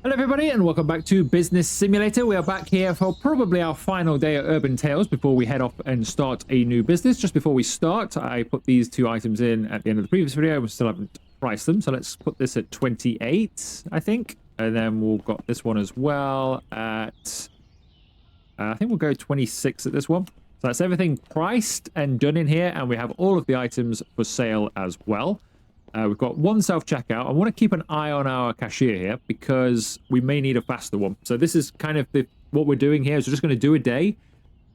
Hello everybody and welcome back to Business Simulator. We are back here for probably our final day at Urban Tales before we head off and start a new business. Just before we start, I put these two items in at the end of the previous video. We still haven't priced them, so let's put this at 28, I think. And then we've got this one as well at, I think we'll go 26 at this one. So that's everything priced and done in here, and we have all of the items for sale as well. We've got one self-checkout. I want to keep an eye on our cashier here because we may need a faster one. So this is kind of what we're doing here is we're just going to do a day.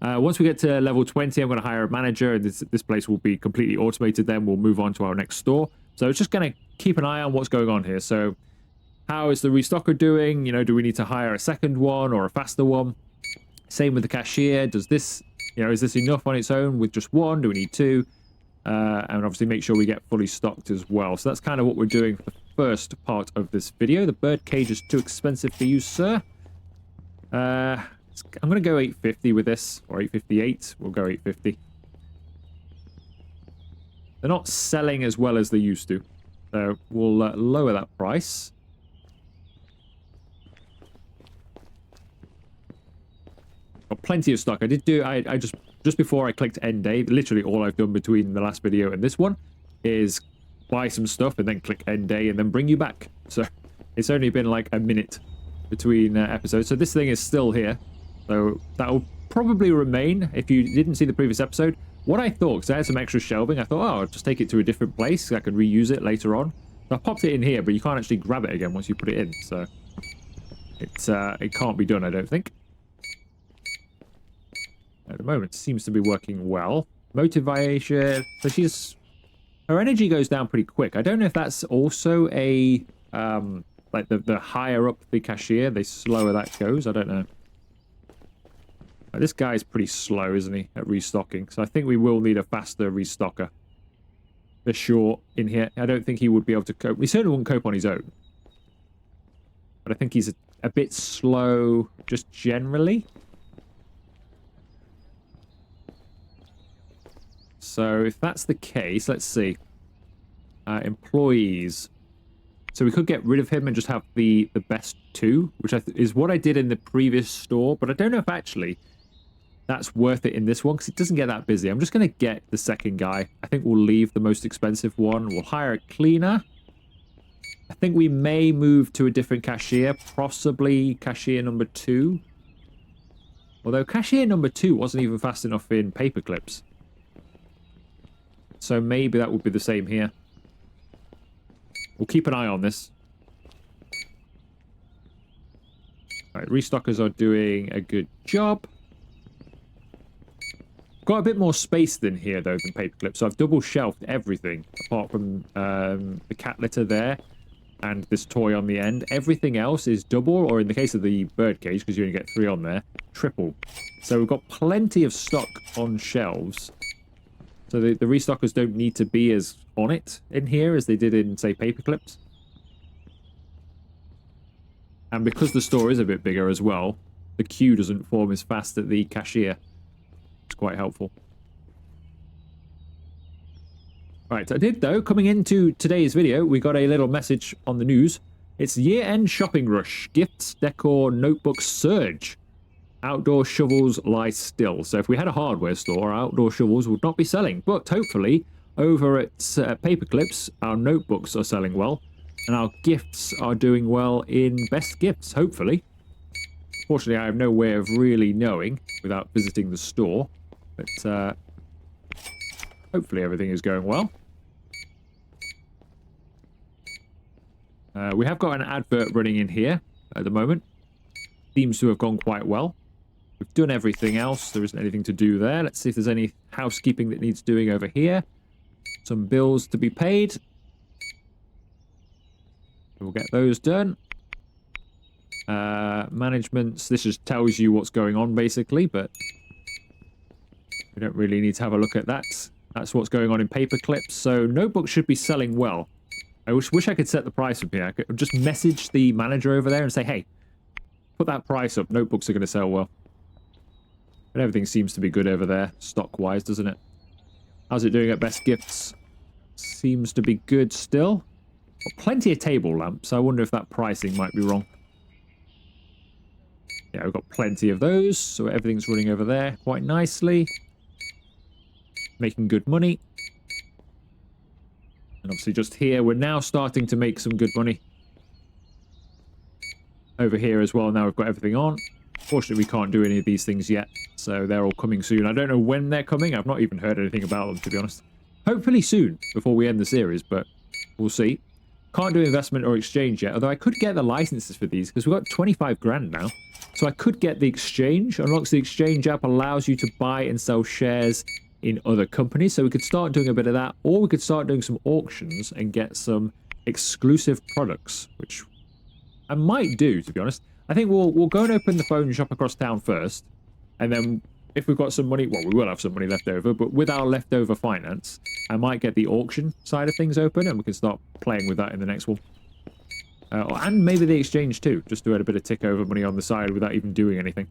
Once we get to level 20, I'm going to hire a manager, and this place will be completely automated. Then we'll move on to our next store. So it's just going to keep an eye on what's going on here. So how is the restocker doing? You know, do we need to hire a second one or a faster one? Same with the cashier. Does this, is this enough on its own with just one? Do we need two? And obviously make sure we get fully stocked as well. So that's kind of what we're doing for the first part of this video. The bird cage is too expensive for you, sir. I'm going to go 850 with this, or 858. We'll go 850. They're not selling as well as they used to. So we'll lower that price. Got plenty of stock. I did do, I just before I clicked end day, literally all I've done between the last video and this one is buy some stuff and then click end day and then bring you back. So it's only been like a minute between episodes. So this thing is still here. So that'll probably remain. If you didn't see the previous episode, what I thought, because I had some extra shelving, I thought, oh, I'll just take it to a different place so I can reuse it later on. So I popped it in here, but you can't actually grab it again once you put it in. So it can't be done, I don't think. At the moment, seems to be working well. Motivation. So her energy goes down pretty quick. I don't know if that's also a like the higher up the cashier, the slower that goes. I don't know. This guy's pretty slow, isn't he, at restocking? So I think we will need a faster restocker for sure in here. I don't think he would be able to cope. He certainly wouldn't cope on his own. But I think he's a bit slow just generally. So if that's the case, let's see. Employees. So we could get rid of him and just have the best two, which is what I did in the previous store. But I don't know if actually that's worth it in this one because it doesn't get that busy. I'm just going to get the second guy. I think we'll leave the most expensive one. We'll hire a cleaner. I think we may move to a different cashier, possibly cashier number 2. Although cashier number 2 wasn't even fast enough in paper clips. So maybe that would be the same here. We'll keep an eye on this. All right, restockers are doing a good job. Got a bit more space than here, though, than paperclip. So I've double shelved everything, apart from the cat litter there and this toy on the end. Everything else is double, or in the case of the bird cage, because you only get 3 on there, triple. So we've got plenty of stock on shelves. So the restockers don't need to be as on it in here as they did in, say, paperclips. And because the store is a bit bigger as well, the queue doesn't form as fast at the cashier. It's quite helpful. Right, I did, though, coming into today's video, we got a little message on the news. It's year-end shopping rush. Gifts, decor, notebooks surge. Outdoor shovels lie still. So if we had a hardware store, our outdoor shovels would not be selling. But hopefully, over at Paperclips, our notebooks are selling well. And our gifts are doing well in best gifts, hopefully. Fortunately, I have no way of really knowing without visiting the store. But hopefully everything is going well. We have got an advert running in here at the moment. Seems to have gone quite well. We've done everything else. There isn't anything to do there. Let's see if there's any housekeeping that needs doing over here. Some bills to be paid. We'll get those done. Managements. This just tells you what's going on, basically, but we don't really need to have a look at that. That's what's going on in paperclips. So notebooks should be selling well. I wish I could set the price up here. I could just message the manager over there and say, hey, put that price up. Notebooks are going to sell well. But everything seems to be good over there, stock-wise, doesn't it? How's it doing at best gifts? Seems to be good still. Got plenty of table lamps. I wonder if that pricing might be wrong. Yeah, we've got plenty of those, so everything's running over there quite nicely. Making good money. And obviously just here, we're now starting to make some good money. Over here as well, now we've got everything on. Fortunately, we can't do any of these things yet, so they're all coming soon. I don't know when they're coming. I've not even heard anything about them, to be honest. Hopefully soon, before we end the series, but we'll see. Can't do investment or exchange yet, although I could get the licenses for these, because we've got 25 grand now. So I could get the exchange. Unlocks the exchange app, allows you to buy and sell shares in other companies, so we could start doing a bit of that, or we could start doing some auctions and get some exclusive products, which I might do, to be honest. I think we'll go and open the phone shop across town first, and then if we've got some money, well, we will have some money left over, but with our leftover finance, I might get the auction side of things open, and we can start playing with that in the next one. And maybe the exchange too, just to add a bit of tick over money on the side without even doing anything.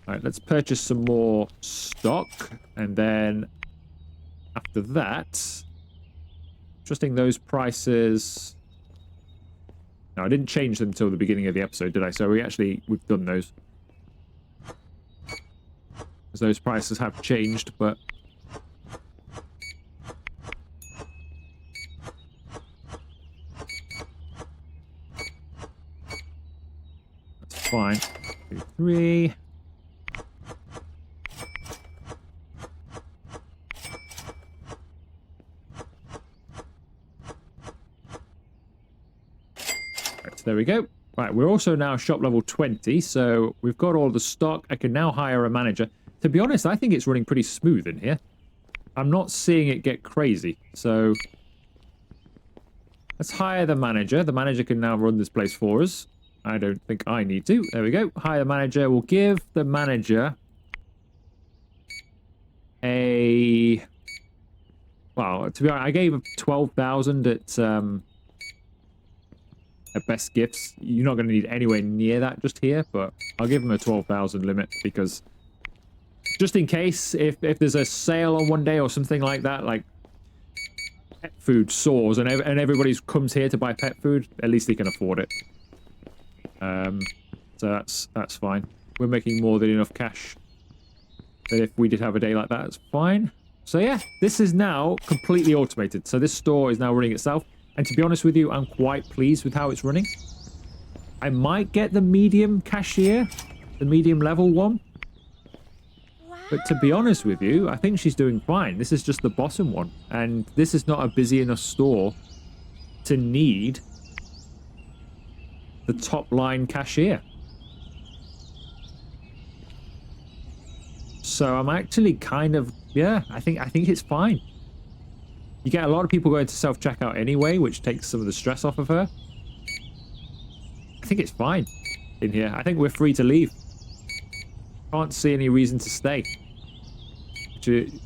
Alright, let's purchase some more stock, and then after that, adjusting those prices. No, I didn't change them till the beginning of the episode, did I? So we've done those. Because those prices have changed, but that's fine. 2, 3. There we go. Right, we're also now shop level 20, so we've got all the stock. I can now hire a manager. To be honest, I think it's running pretty smooth in here. I'm not seeing it get crazy, so let's hire the manager. The manager can now run this place for us. I don't think I need to. There we go. Hire manager. We'll give the manager a... Well, to be honest, I gave him 12,000 at best gifts. You're not going to need anywhere near that just here, but I'll give them a 12,000 limit, because just in case, if there's a sale on one day or something like that, like pet food soars and everybody comes here to buy pet food, at least they can afford it. So that's fine. We're making more than enough cash. But if we did have a day like that, it's fine. So yeah, this is now completely automated. So this store is now running itself. And to be honest with you, I'm quite pleased with how it's running. I might get the medium cashier, the medium level one. But to be honest with you, I think she's doing fine. This is just the bottom one. And this is not a busy enough store to need the top line cashier. So I'm actually kind of, yeah, I think it's fine. You get a lot of people going to self-checkout anyway, which takes some of the stress off of her. I think it's fine in here. I think we're free to leave. Can't see any reason to stay. Which would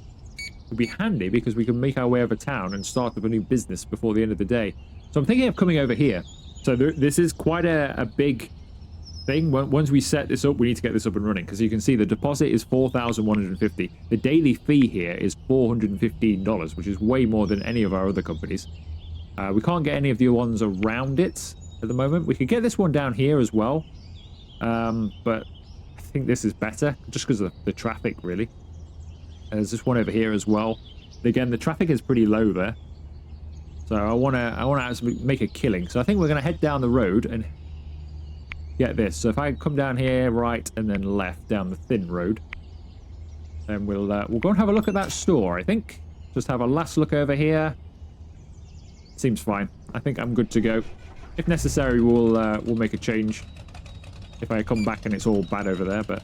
be handy, because we can make our way over town and start up a new business before the end of the day. So I'm thinking of coming over here. So this is quite a big thing. Once we set this up, we need to get this up and running, because you can see the deposit is $4,150. The daily fee here is $415, which is way more than any of our other companies. We can't get any of the ones around it at the moment. We could get this one down here as well, but I think this is better just because of the traffic, really. There's this one over here as well. Again, the traffic is pretty low there, so I want to actually make a killing. So I think we're going to head down the road and get this. So if I come down here, right, and then left down the thin road, then we'll go and have a look at that store. I think just have a last look over here. Seems fine. I think I'm good to go. If necessary, we'll make a change if I come back and it's all bad over there. But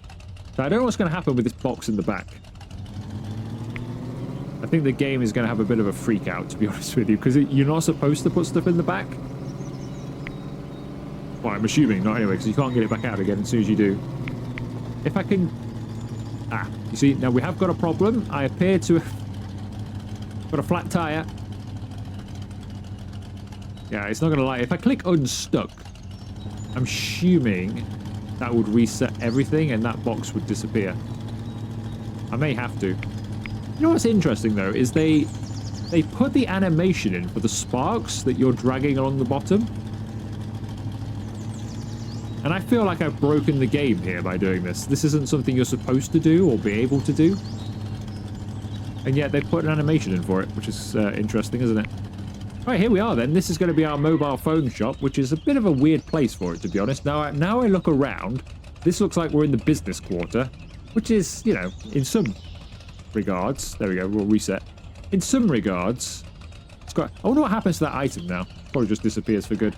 so I don't know what's going to happen with this box in the back. I think the game is going to have a bit of a freak out, to be honest with you, because you're not supposed to put stuff in the back. Well, I'm assuming not anyway, because you can't get it back out again as soon as you do. If I can... Ah, you see, now we have got a problem. I appear to have got a flat tire. Yeah, it's not going to lie. If I click unstuck, I'm assuming that would reset everything and that box would disappear. I may have to. You know what's interesting, though, is they put the animation in for the sparks that you're dragging along the bottom. And I feel like I've broken the game here by doing this. This isn't something you're supposed to do or be able to do. And yet they put an animation in for it, which is interesting, isn't it? Right, here we are then. This is going to be our mobile phone shop, which is a bit of a weird place for it, to be honest. Now I look around. This looks like we're in the business quarter, which is, you know, in some regards. There we go, we'll reset. In some regards, it's got... I wonder what happens to that item now. Probably just disappears for good.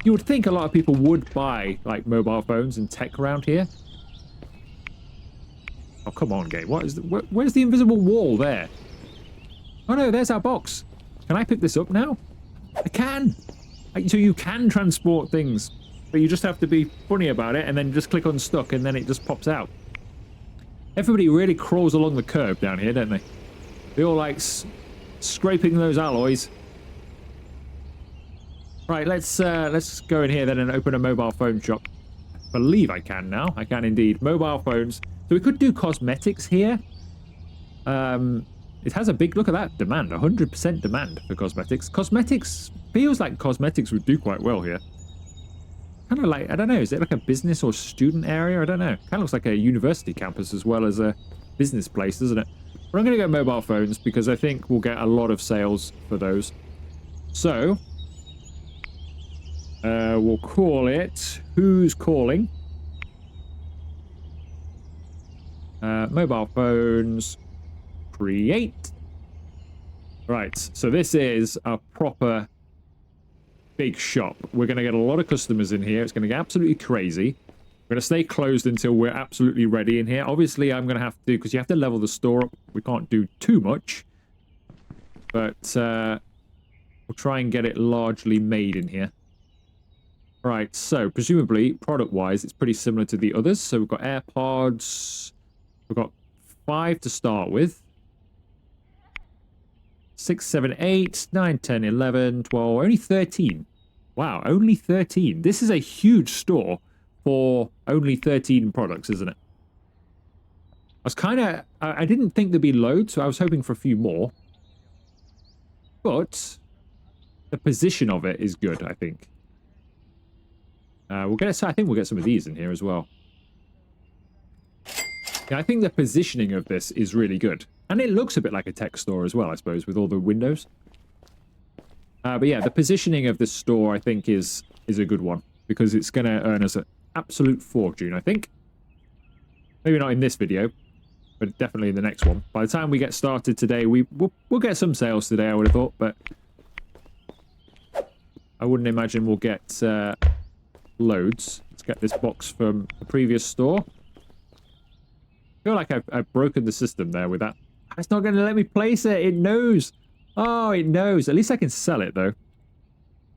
You would think a lot of people would buy, like, mobile phones and tech around here. Oh, come on, game. What is the... Where's the invisible wall there? Oh, no, there's our box. Can I pick this up now? I can! So you can transport things, but you just have to be funny about it and then just click on stuck and then it just pops out. Everybody really crawls along the curb down here, don't they? They all like scraping those alloys. Right, let's go in here then and open a mobile phone shop. I believe I can now. I can indeed. Mobile phones. So we could do cosmetics here. It has a big, look at that, demand. 100% demand for cosmetics. Cosmetics, feels like cosmetics would do quite well here. Kind of like, I don't know, is it like a business or student area? I don't know. Kind of looks like a university campus as well as a business place, doesn't it? But I'm going to go mobile phones because I think we'll get a lot of sales for those. So, we'll call it Who's Calling? Mobile phones. Create. Right, so this is a proper big shop. We're going to get a lot of customers in here. It's going to get absolutely crazy. We're going to stay closed until we're absolutely ready in here. Obviously, I'm going to have to, because you have to level the store up. We can't do too much. But we'll try and get it largely made in here. Right, so presumably, product-wise, it's pretty similar to the others. So we've got AirPods. We've got 5 to start with. 6, 7, 8, 9, 10, 11, 12, only 13. Wow, only 13. This is a huge store for only 13 products, isn't it? I didn't think there'd be loads, so I was hoping for a few more. But the position of it is good, I think. I think we'll get some of these in here as well. Yeah, I think the positioning of this is really good. And it looks a bit like a tech store as well, I suppose, with all the windows. But yeah, the positioning of this store, I think, is a good one. Because it's going to earn us an absolute fortune, I think. Maybe not in this video, but definitely in the next one. By the time we get started today, we'll get some sales today, I would have thought. But I wouldn't imagine we'll get loads. Let's get this box from the previous store. I feel like I've broken the system there with that. It's not going to let me place it. It knows. Oh, it knows. At least I can sell it, though.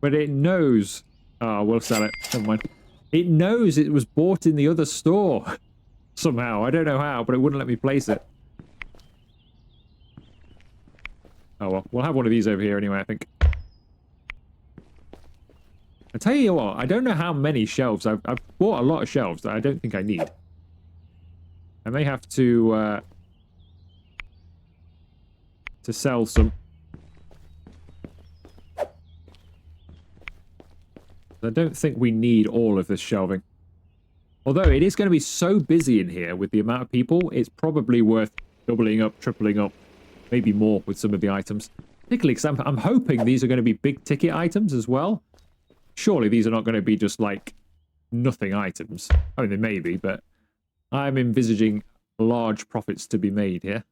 But it knows. Oh, we'll sell it. Never mind. It knows it was bought in the other store. Somehow. I don't know how, but it wouldn't let me place it. Oh, well. We'll have one of these over here anyway, I think. I tell you what, I don't know how many shelves. I've bought a lot of shelves that I don't think I need. I may have to sell some. I don't think we need all of this shelving. Although it is going to be so busy in here with the amount of people, it's probably worth doubling up, tripling up, maybe more with some of the items. Particularly because I'm hoping these are going to be big ticket items as well. Surely these are not going to be just like nothing items. I mean, they may be, but I'm envisaging large profits to be made here.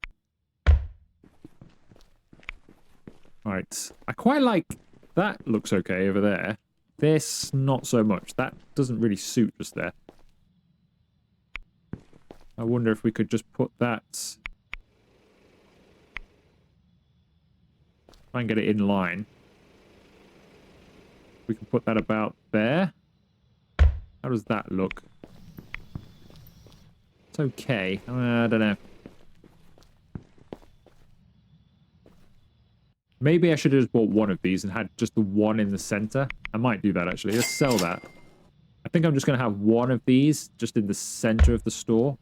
Right. I quite like... That looks okay over there. This, not so much. That doesn't really suit us there. I wonder if we could just put that... Try and get it in line. We can put that about there. How does that look? It's okay. I don't know. Maybe I should have just bought one of these and had just the one in the center. I might do that, actually. Let's sell that. I think I'm just going to have one of these just in the center of the store.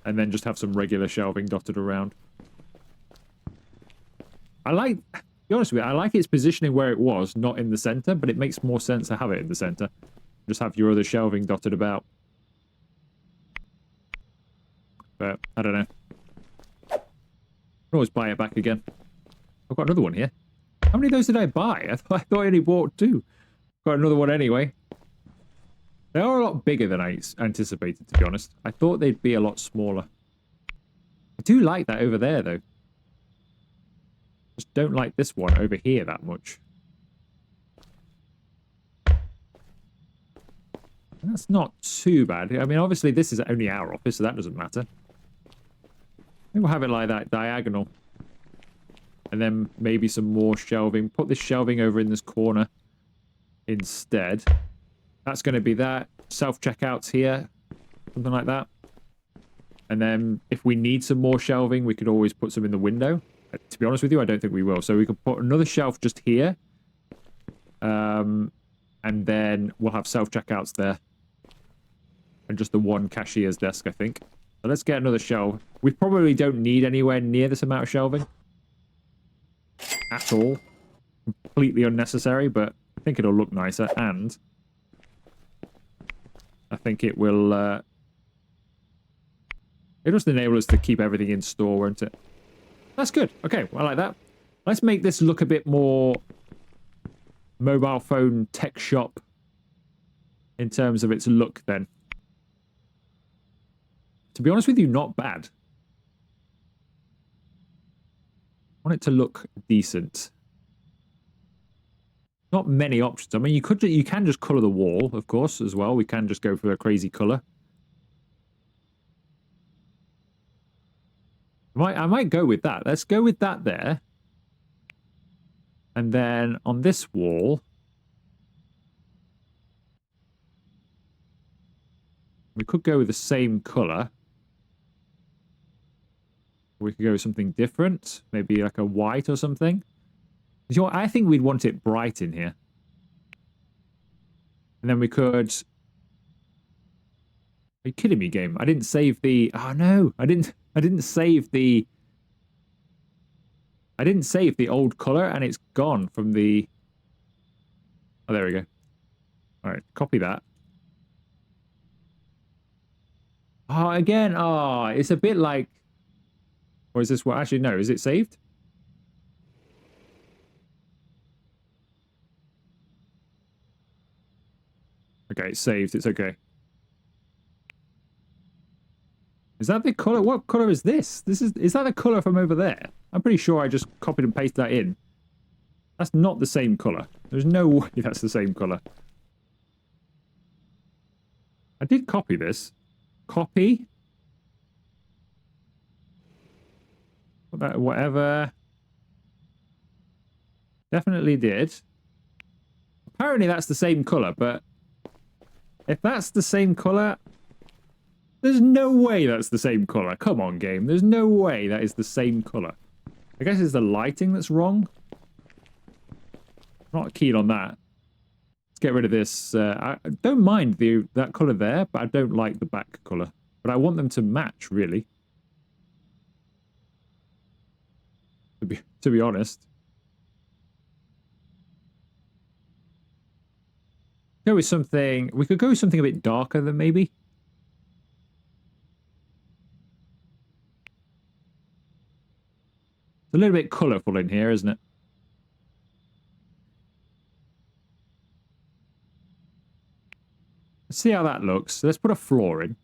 And then just have some regular shelving dotted around. I like... be honest with you, I like its positioning where it was, not in the center, but it makes more sense to have it in the center. Just have your other shelving dotted about. But I don't know. I can always buy it back again. I've got another one here. How many of those did I buy? I thought I only bought 2. Got another one anyway. They are a lot bigger than I anticipated, to be honest. I thought they'd be a lot smaller. I do like that over there, though. Just don't like this one over here that much. And that's not too bad. I mean, obviously, this is only our office, so that doesn't matter. Maybe we'll have it like that, diagonal. And then maybe some more shelving. Put this shelving over in this corner instead. That's going to be that. Self-checkouts here. Something like that. And then if we need some more shelving, we could always put some in the window. To be honest with you, I don't think we will. So we could put another shelf just here. And then we'll have self-checkouts there. And just the one cashier's desk, I think. So let's get another shelf. We probably don't need anywhere near this amount of shelving. At all. Completely unnecessary, but I think it'll look nicer. And I think it will... it'll just enable us to keep everything in store, won't it? That's good. Okay, well, I like that. Let's make this look a bit more mobile phone tech shop in terms of its look then. To be honest with you, not bad. I want it to look decent. Not many options. I mean, you can just colour the wall, of course, as well. We can just go for a crazy colour. I might go with that. Let's go with that there. And then on this wall, we could go with the same colour. We could go with something different. Maybe like a white or something. You know what? I think we'd want it bright in here. And then we could... Are you kidding me, game? I didn't save the... Oh, no. I didn't save the... I didn't save the old colour, and it's gone from the... Oh, there we go. All right, copy that. Oh, again. Oh, it's a bit like... Or is this what... Actually, no. Is it saved? Okay, it's saved. It's okay. Is that the colour? What colour is this? Is that the colour from over there? I'm pretty sure I just copied and pasted that in. That's not the same colour. There's no way that's the same colour. I did copy this. Copy. Whatever. Definitely did. Apparently that's the same colour, but if that's the same colour, there's no way that's the same colour. Come on, game. There's no way that is the same colour. I guess it's the lighting that's wrong. Not keen on that. Let's get rid of this. I don't mind that colour there, but I don't like the back colour. But I want them to match, really. To be honest. Go with something... We could go with something a bit darker than maybe. It's a little bit colourful in here, isn't it? Let's see how that looks. Let's put a floor in.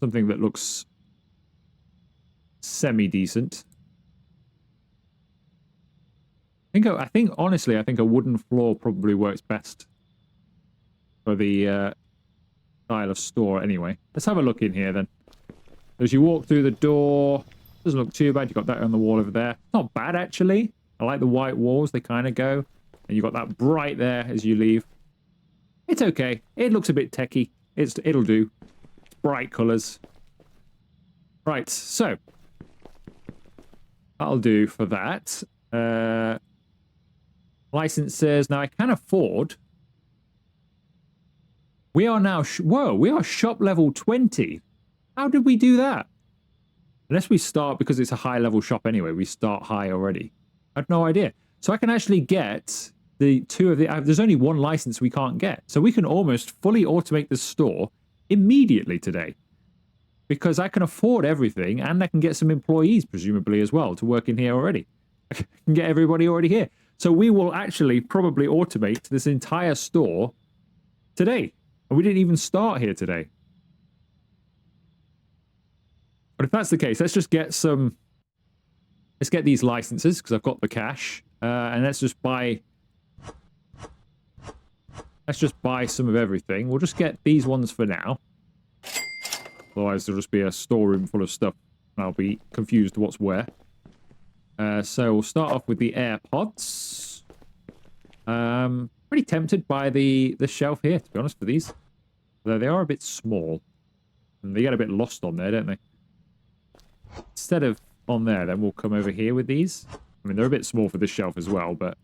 Something that looks semi-decent. Honestly, I think a wooden floor probably works best for the style of store anyway. Let's have a look in here then. As you walk through the door, doesn't look too bad. You've got that on the wall over there. Not bad, actually. I like the white walls. They kind of go. And you've got that bright there as you leave. It's okay. It looks a bit techie. It'll do. Bright colours. Right, so. That'll do for that. Licenses. Now, I can afford... We are now... Whoa, we are shop level 20. How did we do that? Unless we start, because it's a high-level shop anyway, we start high already. I have no idea. So I can actually get the two of the... there's only one license we can't get. So we can almost fully automate the store immediately today. Because I can afford everything, and I can get some employees, presumably, as well, to work in here already. I can get everybody already here. So we will actually probably automate this entire store today. And we didn't even start here today. But if that's the case, let's just get some... let's get these licenses, because I've got the cash. And let's just buy... let's just buy some of everything. We'll just get these ones for now. Otherwise, there'll just be a storeroom full of stuff, and I'll be confused what's where. So we'll start off with the AirPods. Pretty tempted by the shelf here, to be honest, for these. Though they are a bit small. And they get a bit lost on there, don't they? Instead of on there, then we'll come over here with these. I mean, they're a bit small for this shelf as well, but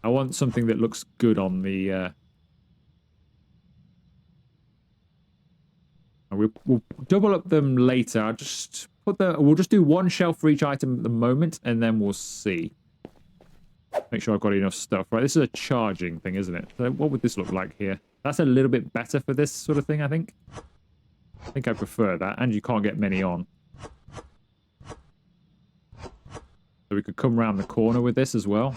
I want something that looks good on the... We'll double up them later. I'll just put we'll just do one shelf for each item at the moment, and then we'll see. Make sure I've got enough stuff. Right, this is a charging thing, isn't it? So what would this look like here? That's a little bit better for this sort of thing, I think. I think I prefer that, and you can't get many on. So we could come around the corner with this as well.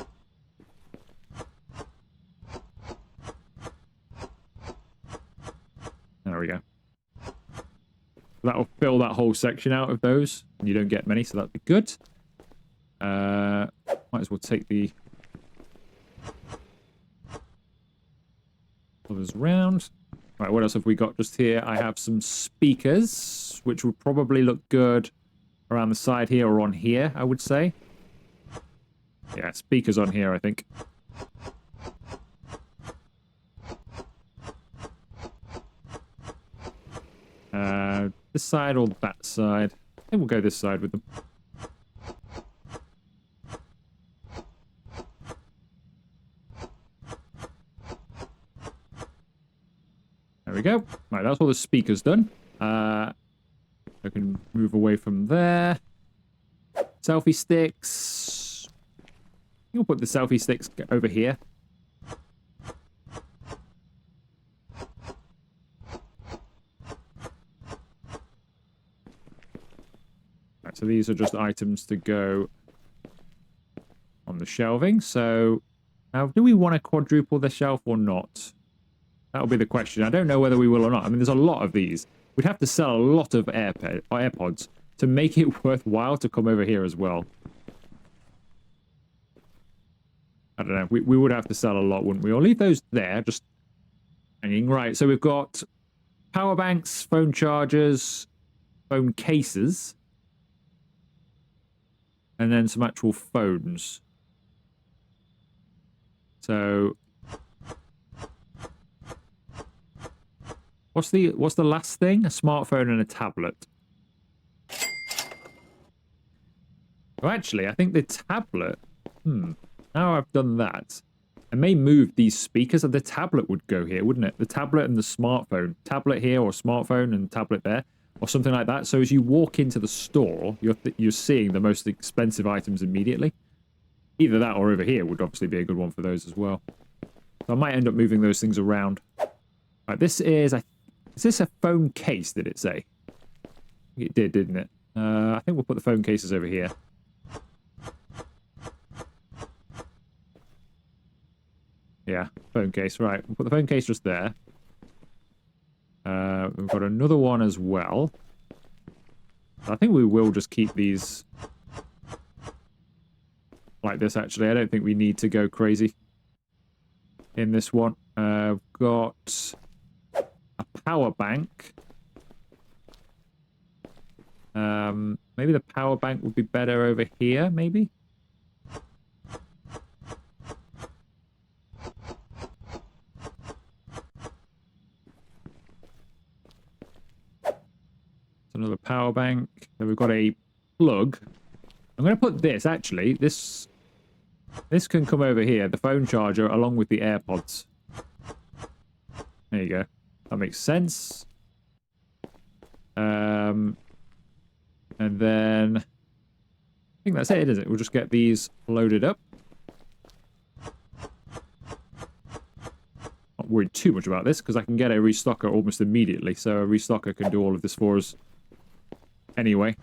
There we go. That'll fill that whole section out of those. And you don't get many, so that'd be good. Might as well take the others round. Right, what else have we got just here? I have some speakers, which would probably look good around the side here or on here, I would say. Yeah, speakers on here, I think. This side or that side? I think we'll go this side with them. There we go. Right, that's all the speakers done. I can move away from there. Selfie sticks. You'll put the selfie sticks over here. Right, so these are just items to go on the shelving. So now, do we want to quadruple the shelf or not? That'll be the question. I don't know whether we will or not. I mean, there's a lot of these. We'd have to sell a lot of AirPods to make it worthwhile to come over here as well. I don't know. We would have to sell a lot, wouldn't we? Or leave those there, just hanging. Right, so we've got power banks, phone chargers, phone cases, and then some actual phones. So... What's the last thing? A smartphone and a tablet. Well, actually, I think the tablet... Now I've done that, I may move these speakers, and the tablet would go here, wouldn't it? The tablet and the smartphone. Tablet here, or smartphone and tablet there, or something like that. So as you walk into the store, you're seeing the most expensive items immediately. Either that or over here would obviously be a good one for those as well. So I might end up moving those things around. Right, this is... Is this a phone case, did it say? It did, didn't it? I think we'll put the phone cases over here. Yeah, phone case, right. We'll put the phone case just there. We've got another one as well. I think we will just keep these like this, actually. I don't think we need to go crazy in this one. We've got a power bank. Maybe the power bank would be better over here, maybe? Another power bank. Then we've got a plug. I'm going to put this, actually. This can come over here. The phone charger along with the AirPods. There you go. That makes sense. And then... I think that's it, isn't it? We'll just get these loaded up. worried too much about this because I can get a restocker almost immediately. So a restocker can do all of this for us anyway.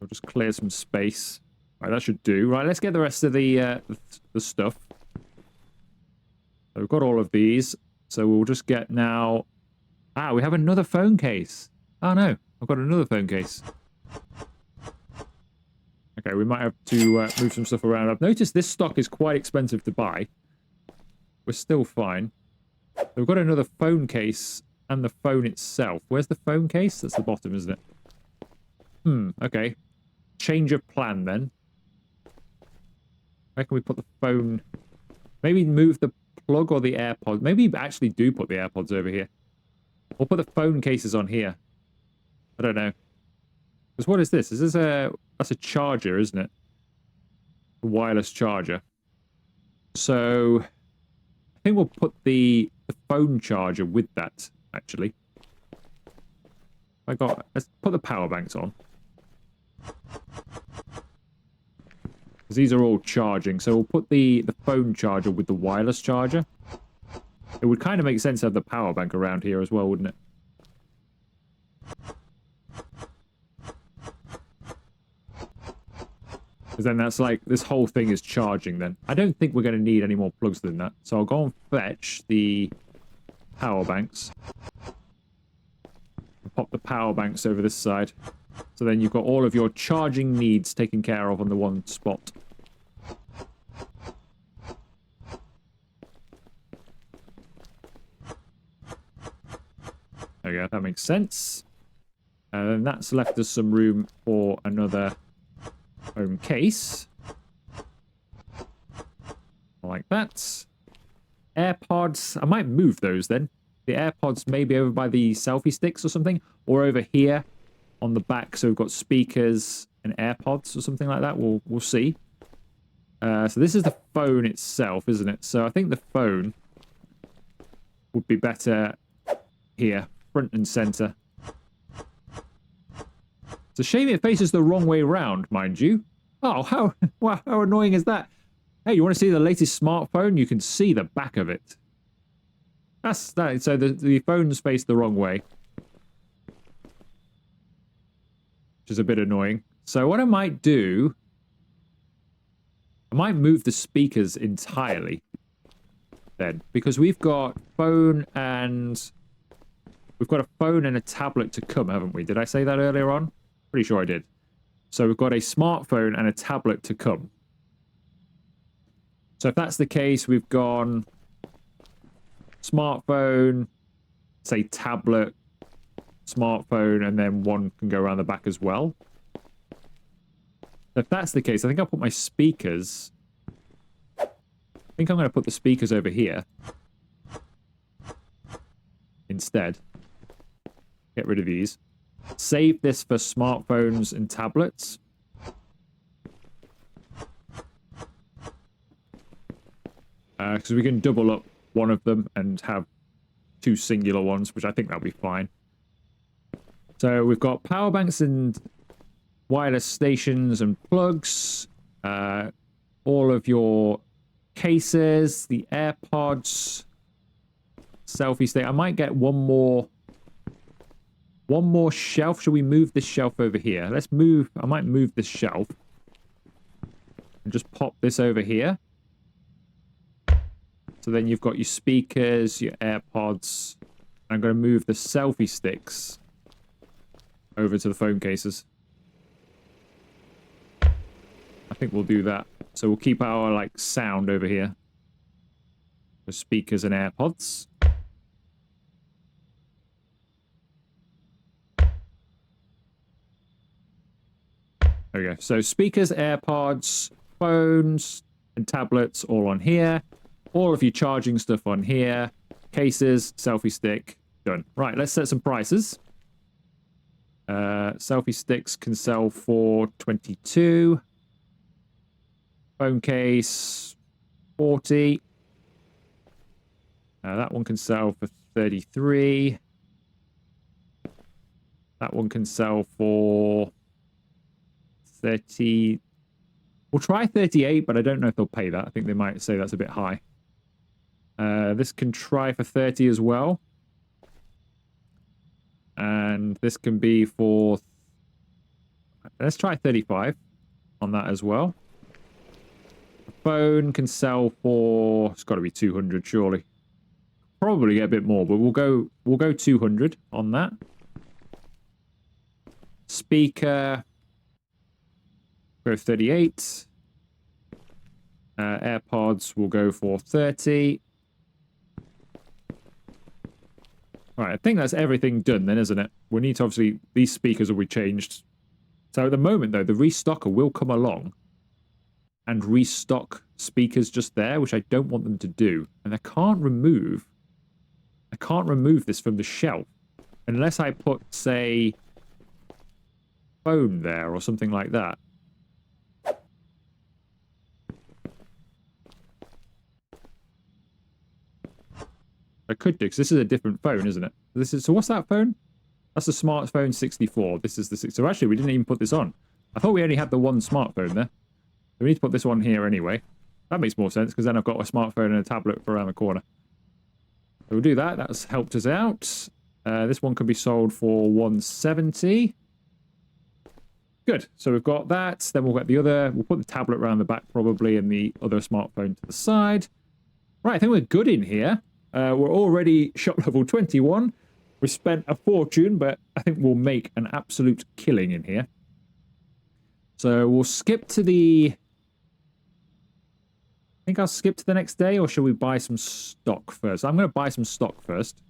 We'll just clear some space. Right, that should do. Right, let's get the rest of the stuff. So we've got all of these. So we'll just get now... Ah, we have another phone case. Oh, no. I've got another phone case. Okay, we might have to move some stuff around. I've noticed this stock is quite expensive to buy. We're still fine. So we've got another phone case and the phone itself. Where's the phone case? That's the bottom, isn't it? Okay. Change of plan, then. Where can we put the phone? Maybe move the plug or the AirPods. Maybe actually do put the AirPods over here. We'll put the phone cases on here. I don't know. Because what is this? Is this a... That's a charger, isn't it? A wireless charger. So... I think we'll put the phone charger with that, actually. Let's put the power banks on. Because these are all charging. So we'll put the phone charger with the wireless charger. It would kind of make sense to have the power bank around here as well, wouldn't it? Because then that's like, this whole thing is charging then. I don't think we're going to need any more plugs than that. So I'll go and fetch the power banks. And pop the power banks over this side. So then you've got all of your charging needs taken care of on the one spot. There we go, that makes sense. And then that's left us some room for another home case. Like that. AirPods. I might move those then. The AirPods maybe over by the selfie sticks or something. Or over here on the back. So we've got speakers and AirPods or something like that. We'll see. So this is the phone itself, isn't it? So I think the phone would be better here. Front and center. It's a shame it faces the wrong way round, mind you. Oh, how annoying is that? Hey, you want to see the latest smartphone? You can see the back of it. That's that. So the phone's faced the wrong way. Which is a bit annoying. So what I might do... I might move the speakers entirely. Then. Because we've got phone and... We've got a phone and a tablet to come, haven't we? Did I say that earlier on? Pretty sure I did. So we've got a smartphone and a tablet to come. So if that's the case, we've gone smartphone, say tablet, smartphone, and then one can go around the back as well. If that's the case, I think I'll put my speakers... I think I'm going to put the speakers over here. Instead. Get rid of these. Save this for smartphones and tablets. Because we can double up one of them and have two singular ones, which I think that'll be fine. So we've got power banks and wireless stations and plugs. All of your cases, the AirPods, selfie stick. I might get one more shelf. Should we move this shelf over here? Let's move. I might move this shelf and just pop this over here. So then you've got your speakers, your AirPods. I'm going to move the selfie sticks over to the phone cases. I think we'll do that. So we'll keep our like sound over here. The speakers and AirPods. There we go. So speakers, AirPods, phones, and tablets all on here. All of your charging stuff on here. Cases, selfie stick, done. Right, let's set some prices. Selfie sticks can sell for 22. Phone case, 40. That one can sell for 33. That one can sell for 30. We'll try 38, but I don't know if they'll pay that. I think they might say that's a bit high. This can try for 30 as well. And this can be for... Let's try 35 on that as well. The phone can sell for... It's got to be 200, surely. Probably get a bit more, but we'll go 200 on that. Speaker... Go 38. AirPods will go for 30. Alright, I think that's everything done then, isn't it? We need to obviously... These speakers will be changed. So at the moment, though, the restocker will come along and restock speakers just there, which I don't want them to do. And I can't remove this from the shelf unless I put, say, phone there or something like that. I could do, because this is a different phone, isn't it? So what's that phone? That's the smartphone 64. This is the 6. So actually, we didn't even put this on. I thought we only had the one smartphone there. So we need to put this one here anyway. That makes more sense, because then I've got a smartphone and a tablet for around the corner. So we'll do that. That's helped us out. This one could be sold for 170. Good. So we've got that. Then we'll get the other. We'll put the tablet around the back probably, and the other smartphone to the side. Right, I think we're good in here. We're already shop level 21. We spent a fortune, but I think we'll make an absolute killing in here. So we'll skip to the... I think I'll skip to the next day, or shall we buy some stock first? I'm going to buy some stock first.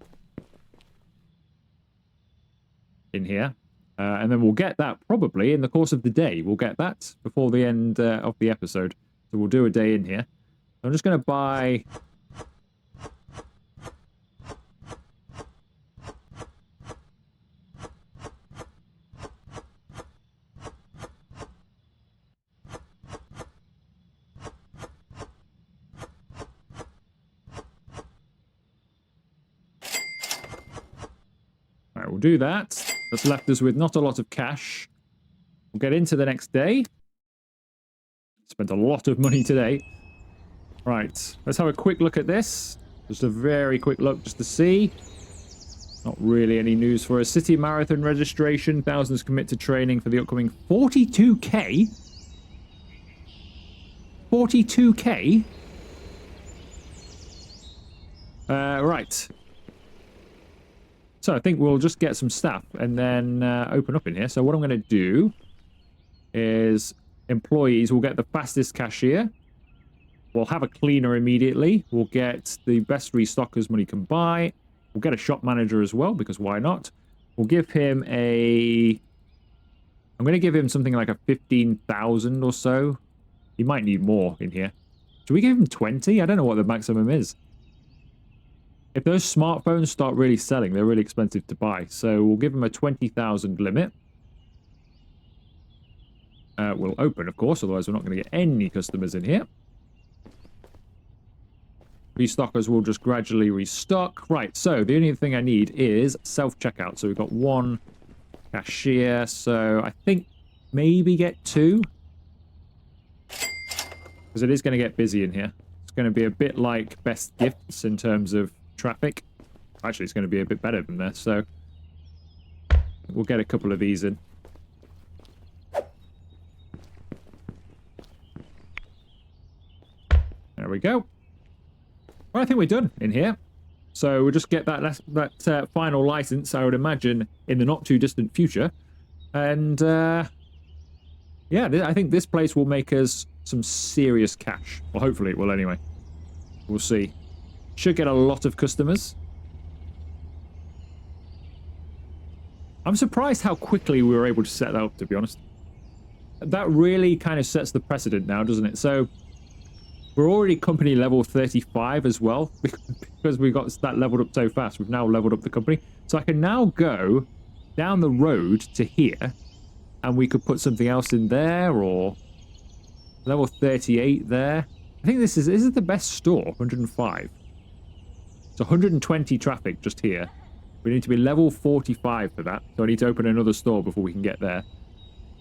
In here. And then we'll get that probably in the course of the day. We'll get that before the end of the episode. So we'll do a day in here. I'm just going to buy... Alright, we'll do that. That's left us with not a lot of cash. We'll get into the next day. Spent a lot of money today. Right, let's have a quick look at this. Just a very quick look just to see. Not really any news for a city marathon registration. Thousands commit to training for the upcoming 42k? 42k? Right. So I think we'll just get some staff and then open up in here. So what I'm going to do is employees will get the fastest cashier. We'll have a cleaner immediately. We'll get the best restockers money can buy. We'll get a shop manager as well, because why not? We'll give him a... I'm going to give him something like a 15,000 or so. He might need more in here. Should we give him 20? I don't know what the maximum is. If those smartphones start really selling, they're really expensive to buy. So we'll give them a 20,000 limit. We'll open, of course, otherwise we're not going to get any customers in here. Restockers will just gradually restock. Right, so the only thing I need is self-checkout. So we've got one cashier. So I think maybe get two. Because it is going to get busy in here. It's going to be a bit like Best Gifts in terms of traffic. Actually, it's going to be a bit better than this, so we'll get a couple of these in. There we go. Well, I think we're done in here. So we'll just get that final license, I would imagine, in the not too distant future. And yeah, I think this place will make us some serious cash. Well, hopefully it will anyway. We'll see. Should get a lot of customers. I'm surprised how quickly we were able to set that up, to be honest. That really kind of sets the precedent now, doesn't it? So we're already company level 35 as well, because we got that leveled up so fast. We've now leveled up the company. So I can now go down the road to here, and we could put something else in there, or level 38 there. I think this is the best store, 105. It's 120 traffic just here. We need to be level 45 for that. So I need to open another store before we can get there.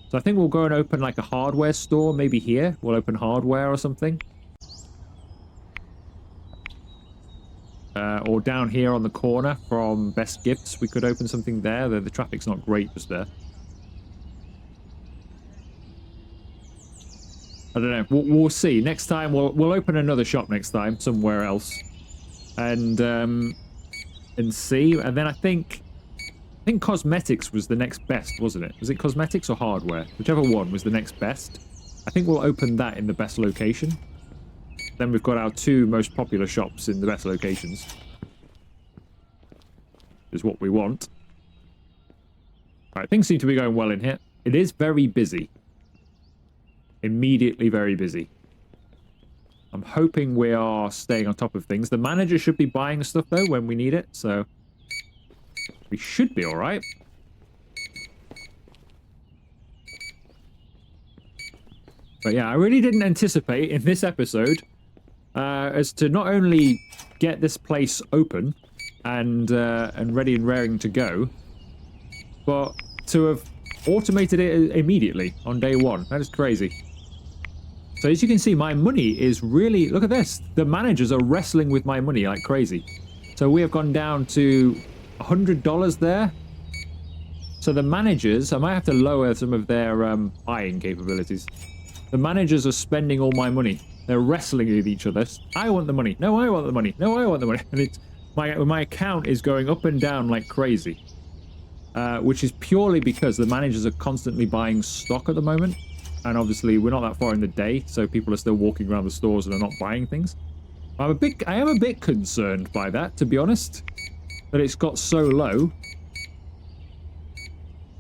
So I think we'll go and open like a hardware store, maybe here. We'll open hardware or something. Or down here on the corner from Best Gifts, we could open something there. The traffic's not great just there. I don't know. We'll see. Next time, we'll open another shop next time somewhere else, and see. And then I think cosmetics was the next best, wasn't it? Was it cosmetics or hardware? Whichever one was the next best. I think we'll open that in the best location. Then we've got our 2 most popular shops in the best locations. Is what we want. Alright, things seem to be going well in here. It is very busy. Immediately very busy. I'm hoping we are staying on top of things. The manager should be buying stuff, though, when we need it, so we should be alright. But yeah, I really didn't anticipate in this episode as to not only get this place open and ready and raring to go, but to have automated it immediately on day 1. That is crazy. So as you can see, my money is really... Look at this. The managers are wrestling with my money like crazy. So we have gone down to $100 there. So the managers... I might have to lower some of their buying capabilities. The managers are spending all my money. They're wrestling with each other. I want the money. No, I want the money. No, I want the money. And it's, my account is going up and down like crazy. Which is purely because the managers are constantly buying stock at the moment. And obviously, we're not that far in the day, so people are still walking around the stores and are not buying things. I am a bit concerned by that, to be honest, that it's got so low.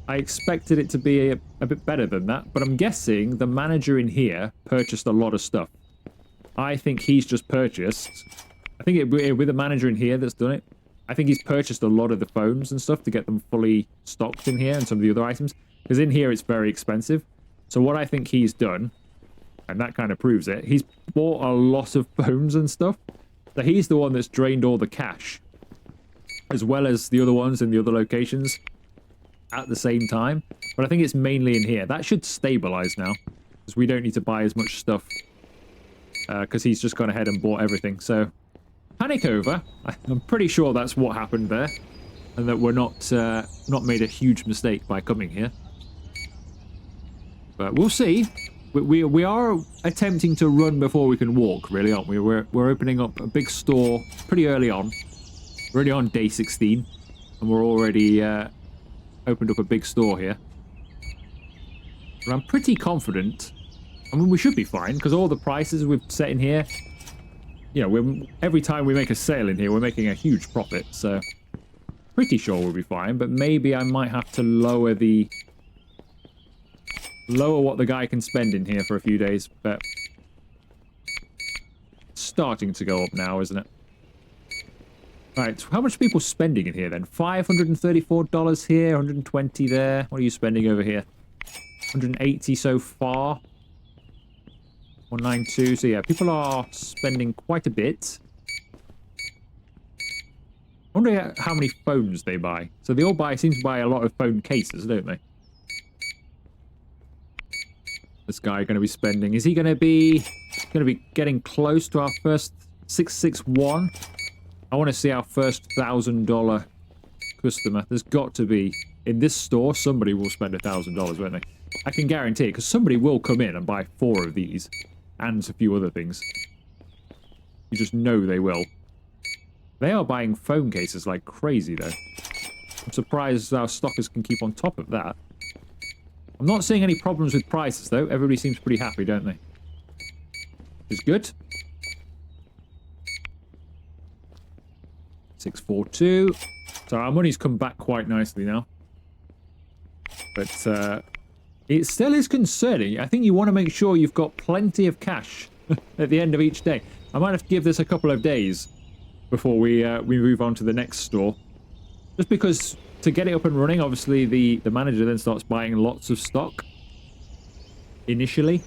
I expected it to be a bit better than that, but I'm guessing the manager in here purchased a lot of stuff. I think he's just purchased... I think with the manager in here that's done it, I think he's purchased a lot of the phones and stuff to get them fully stocked in here and some of the other items. Because in here it's very expensive. So what I think he's done, and that kind of proves it, he's bought a lot of phones and stuff. So he's the one that's drained all the cash, as well as the other ones in the other locations at the same time. But I think it's mainly in here. That should stabilize now, because we don't need to buy as much stuff, because he's just gone ahead and bought everything. So panic over. I'm pretty sure that's what happened there, and that we're not made a huge mistake by coming here. But we'll see. We are attempting to run before we can walk, really, aren't we? We're opening up a big store pretty early on. We're already on day 16, and we're already opened up a big store here. But I'm pretty confident. I mean, we should be fine, because all the prices we've set in here, you know, every time we make a sale in here, we're making a huge profit, so pretty sure we'll be fine. But maybe I might have to lower what the guy can spend in here for a few days, but it's starting to go up now, isn't it? Alright, so how much are people spending in here then? $534 here, $120 there. What are you spending over here? $180 so far. 192, so yeah, people are spending quite a bit. I wonder how many phones they buy. So they all seem to buy a lot of phone cases, don't they? This guy going to be spending. Is he going to be getting close to our first 661? I want to see our first $1,000 customer. There's got to be in this store. Somebody will spend $1,000, won't they? I can guarantee it, because somebody will come in and buy 4 of these and a few other things. You just know they will. They are buying phone cases like crazy, though. I'm surprised our stockers can keep on top of that. I'm not seeing any problems with prices, though. Everybody seems pretty happy, don't they? Which is good. 642. So our money's come back quite nicely now. But it still is concerning. I think you want to make sure you've got plenty of cash at the end of each day. I might have to give this a couple of days before we move on to the next store. Just because... to get it up and running, obviously the manager then starts buying lots of stock initially.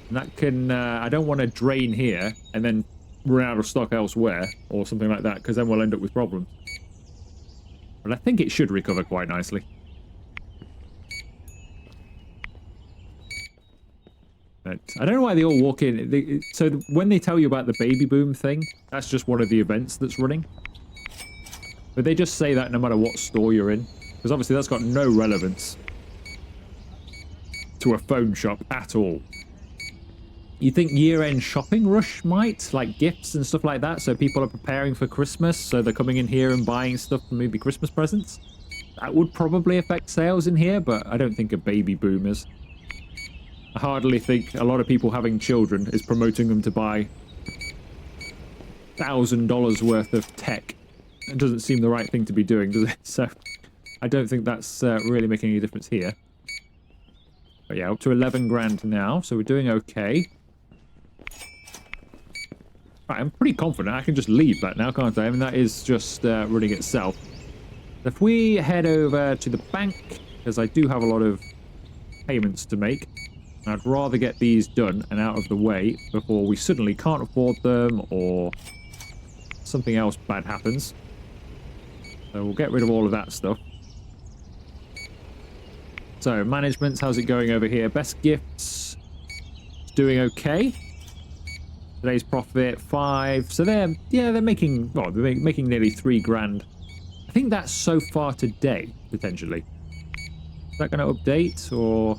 And that can... I don't want to drain here and then run out of stock elsewhere or something like that, because then we'll end up with problems. But I think it should recover quite nicely. Right. I don't know why they all walk in. So when they tell you about the baby boom thing, that's just one of the events that's running. But they just say that no matter what store you're in. Because obviously that's got no relevance to a phone shop at all. You think year-end shopping rush might? Like gifts and stuff like that? So people are preparing for Christmas, so they're coming in here and buying stuff for maybe Christmas presents? That would probably affect sales in here, but I don't think a baby boom is. I hardly think a lot of people having children is promoting them to buy $1,000 worth of tech. It doesn't seem the right thing to be doing, does it? So I don't think that's really making any difference here. But yeah, up to 11 grand now, so we're doing okay. Right, I'm pretty confident I can just leave that now, can't I? I mean, that is just running itself. If we head over to the bank, because I do have a lot of payments to make, I'd rather get these done and out of the way before we suddenly can't afford them or something else bad happens. So we'll get rid of all of that stuff. So, management, how's it going over here? Best gifts, it's doing okay. Today's profit, 5. So they're making, well, they're making nearly 3 grand. I think that's so far today, potentially. Is that going to update, or...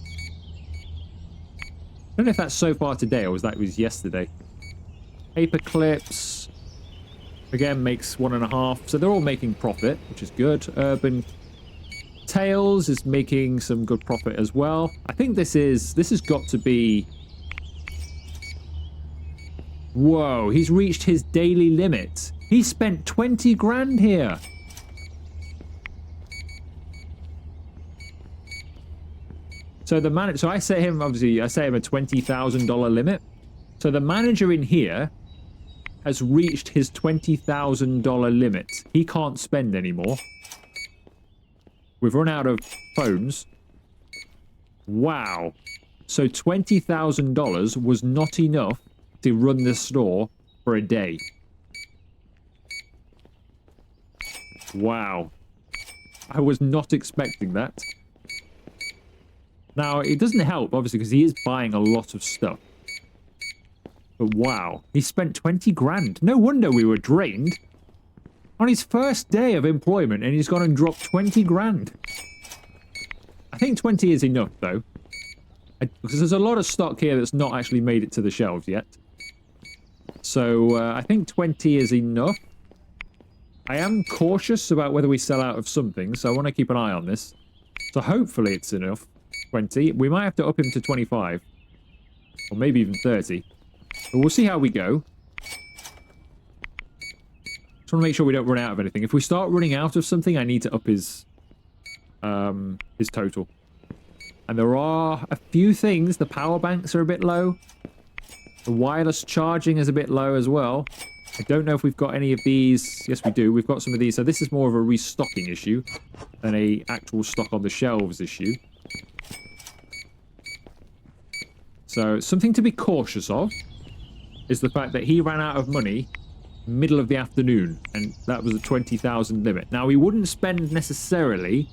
I don't know if that's so far today, or was that was yesterday. Paper clips, again, makes 1.5. So they're all making profit, which is good. Urban Tales is making some good profit as well. I think this has got to be... Whoa, he's reached his daily limit. He spent 20 grand here. So so I set him, obviously, I set him a $20,000 limit. So the manager in here has reached his $20,000 limit. He can't spend anymore. We've run out of phones. Wow. So $20,000 was not enough to run the store for a day. Wow. I was not expecting that. Now, it doesn't help, obviously, because he is buying a lot of stuff. But wow, he spent 20 grand. No wonder we were drained. On his first day of employment, and he's gone and dropped 20 grand. I think 20 is enough, though. Because there's a lot of stock here that's not actually made it to the shelves yet. So, I think 20 is enough. I am cautious about whether we sell out of something, so I want to keep an eye on this. So hopefully it's enough. 20. We might have to up him to 25. Or maybe even 30. But we'll see how we go. Just want to make sure we don't run out of anything. If we start running out of something, I need to up his total. And there are a few things. The power banks are a bit low. The wireless charging is a bit low as well. I don't know if we've got any of these. Yes, we do. We've got some of these. So this is more of a restocking issue than a actual stock on the shelves issue. So something to be cautious of is the fact that he ran out of money middle of the afternoon, and that was a 20,000 limit. Now, he wouldn't spend necessarily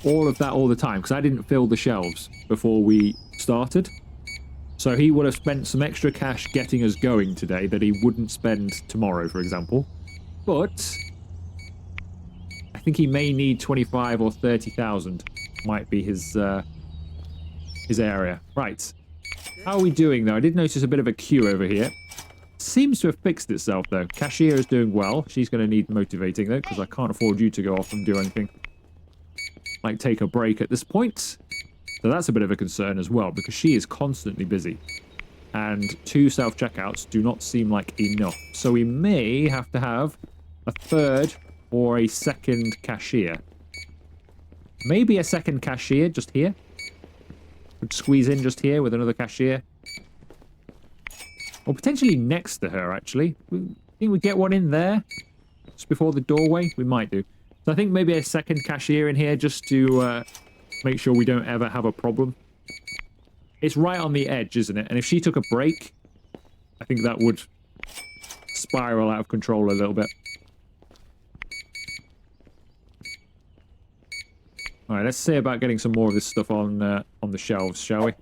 all of that all the time, because I didn't fill the shelves before we started. So he would have spent some extra cash getting us going today that he wouldn't spend tomorrow, for example. But I think he may need 25 or 30,000. Might be his area. Right. How are we doing, though? I did notice a bit of a queue over here. Seems to have fixed itself, though. Cashier is doing well. She's going to need motivating, though, because I can't afford you to go off and do anything. Like, take a break at this point. So that's a bit of a concern as well, because she is constantly busy. And 2 self-checkouts do not seem like enough. So we may have to have a third or a second cashier. Maybe a second cashier just here. Could squeeze in just here with another cashier. Or potentially next to her, actually. I think we get one in there. Just before the doorway. We might do. So I think maybe a second cashier in here just to make sure we don't ever have a problem. It's right on the edge, isn't it? And if she took a break, I think that would spiral out of control a little bit. Alright, let's see about getting some more of this stuff on the shelves, shall we?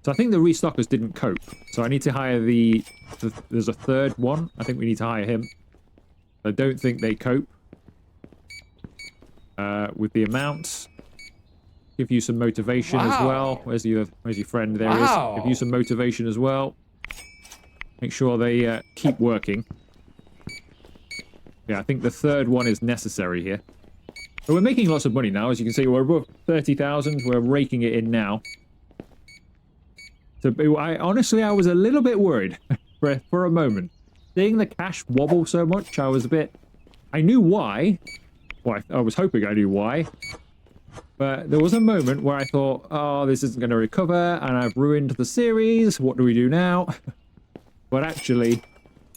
So I think the restockers didn't cope. So I need to hire there's a third one. I think we need to hire him. I don't think they cope with the amounts. Give you some motivation as well. Where's your friend? There he is. Give you some motivation as well. Make sure they keep working. Yeah, I think the third one is necessary here. But we're making lots of money now. As you can see, we're above 30,000. We're raking it in now. So honestly, I was a little bit worried for a moment. Seeing the cash wobble so much, I was a bit... I knew why. Well, I was hoping I knew why. But there was a moment where I thought, oh, this isn't going to recover, and I've ruined the series. What do we do now? But actually,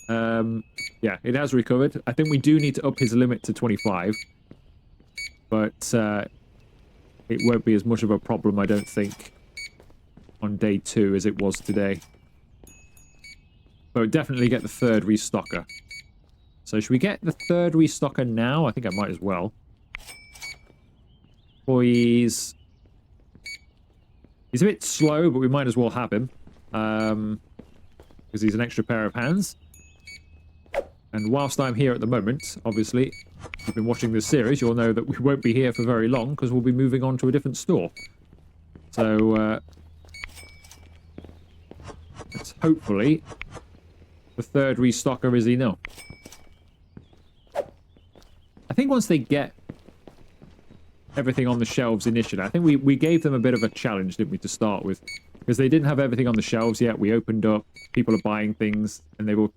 yeah, it has recovered. I think we do need to up his limit to 25. But it won't be as much of a problem, I don't think, on day 2 as it was today. But definitely get the third restocker. So should we get the third restocker now? I think I might as well. Employees. He's a bit slow, but we might as well have him. Because he's an extra pair of hands. And whilst I'm here at the moment, obviously, if you've been watching this series, you'll know that we won't be here for very long because we'll be moving on to a different store. So, let's hopefully the third restocker is enough. I think once they get everything on the shelves initially, I think we gave them a bit of a challenge, didn't we, to start with? Because they didn't have everything on the shelves yet. We opened up, people are buying things, and they were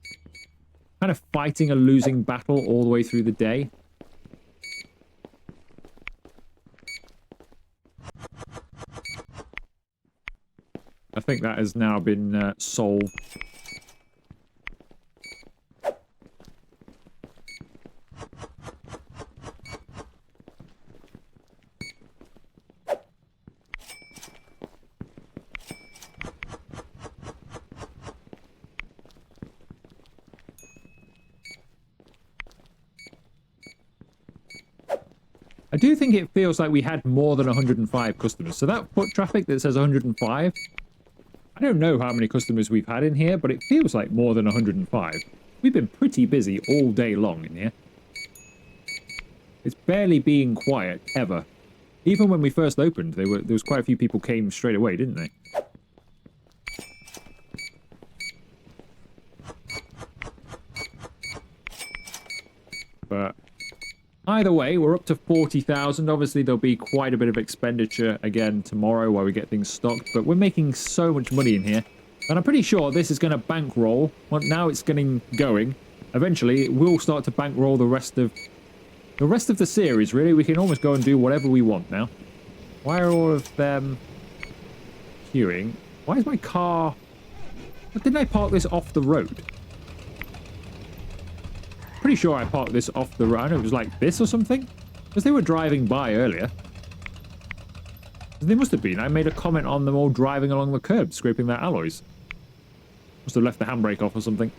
kind of fighting a losing battle all the way through the day. I think that has now been solved. I do think it feels like we had more than 105 customers. So that foot traffic that says 105, I don't know how many customers we've had in here, but it feels like more than 105. We've been pretty busy all day long in here. It's barely being quiet, ever. Even when we first opened, there was quite a few people came straight away, didn't they? But either way, we're up to 40,000. Obviously, there'll be quite a bit of expenditure again tomorrow while we get things stocked. But we're making so much money in here. And I'm pretty sure this is going to bankroll. Well, now it's getting going. Eventually, we'll start to bankroll the rest of the series, really. We can almost go and do whatever we want now. Why are all of them queuing? Why is my car... Didn't I park this off the road? Pretty sure I parked this off the road. It was like this or something. Because they were driving by earlier. They must have been. I made a comment on them all driving along the curb, scraping their alloys. Must have left the handbrake off or something.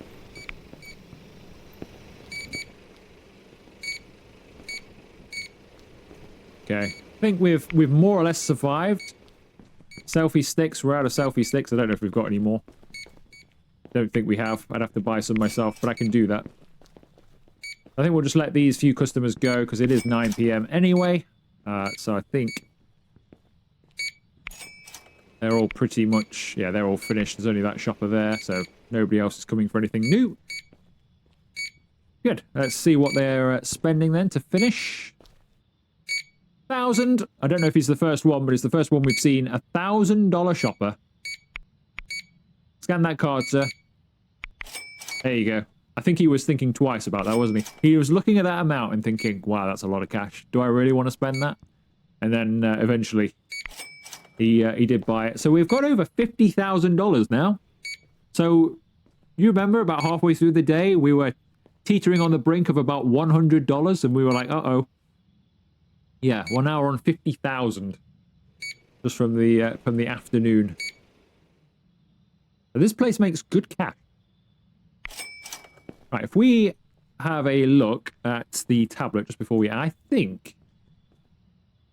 Okay. I think we've more or less survived. Selfie sticks. We're out of selfie sticks. I don't know if we've got any more. Don't think we have. I'd have to buy some myself, but I can do that. I think we'll just let these few customers go because it is 9 PM anyway. So I think they're all pretty much... Yeah, they're all finished. There's only that shopper there, so nobody else is coming for anything new. Good. Let's see what they're spending then to finish. 1,000. I don't know if he's the first one, but it's the first one we've seen. $1,000 shopper. Scan that card, sir. There you go. I think he was thinking twice about that, wasn't he? He was looking at that amount and thinking, wow, that's a lot of cash. Do I really want to spend that? And then eventually he did buy it. So we've got over $50,000 now. So you remember about halfway through the day, we were teetering on the brink of about $100 and we were like, uh-oh. Yeah, well now we're on 50,000 just from the afternoon. So this place makes good cash. Right, if we have a look at the tablet just before we... I think...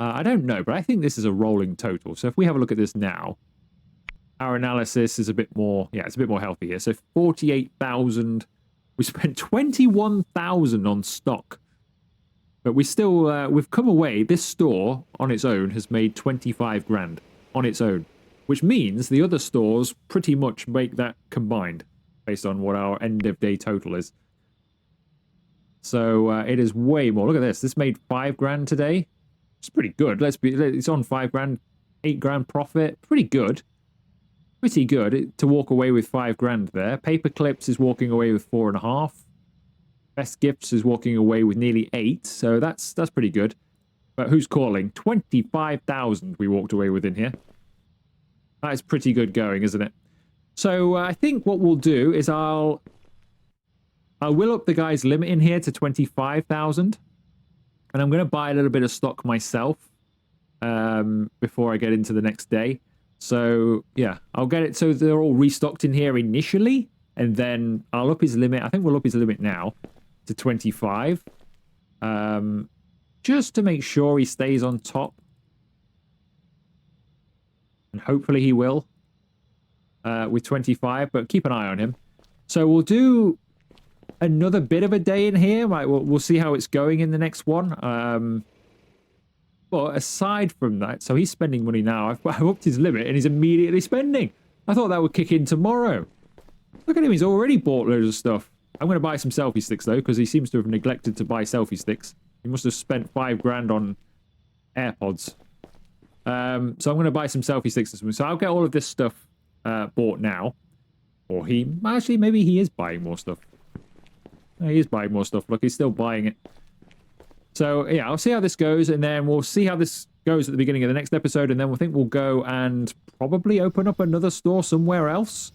I don't know, but I think this is a rolling total. So if we have a look at this now... our analysis is a bit more, yeah, it's a bit more healthy here. So 48,000. We spent 21,000 on stock. But we still, we've come away. This store on its own has made 25 grand on its own, which means the other stores pretty much make that combined based on what our end of day total is. So it is way more. Look at this. This made 5 grand today. It's pretty good. It's on 5 grand, 8 grand profit. Pretty good. Pretty good to walk away with 5 grand there. Paper Clips is walking away with 4.5. Best Gifts is walking away with nearly 8, so that's pretty good. But who's calling? 25,000 we walked away with in here. That is pretty good going, isn't it? So I think what we'll do is I will up the guy's limit in here to 25,000. And I'm going to buy a little bit of stock myself before I get into the next day. So, yeah, I'll get it so they're all restocked in here initially. And then I'll up his limit. I think we'll up his limit now to 25. Just to make sure he stays on top. And hopefully he will with 25. But keep an eye on him. So we'll do another bit of a day in here. Right, we'll see how it's going in the next one. But aside from that, so he's spending money now. I've upped his limit and he's immediately spending. I thought that would kick in tomorrow. Look at him, he's already bought loads of stuff. I'm going to buy some selfie sticks though, because he seems to have neglected to buy selfie sticks. He must have spent 5 grand on AirPods. So I'm going to buy some selfie sticks this morning. So I'll get all of this stuff bought now. Or actually, maybe he is buying more stuff. No, he is buying more stuff. Look, he's still buying it. So, yeah, I'll see how this goes, and then we'll see how this goes at the beginning of the next episode, and then we'll go and probably open up another store somewhere else.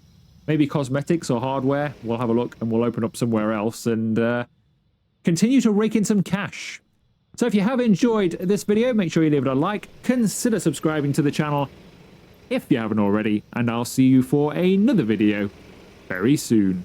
Maybe cosmetics or hardware. We'll have a look, and we'll open up somewhere else and continue to rake in some cash. So if you have enjoyed this video, make sure you leave it a like. Consider subscribing to the channel if you haven't already, and I'll see you for another video very soon.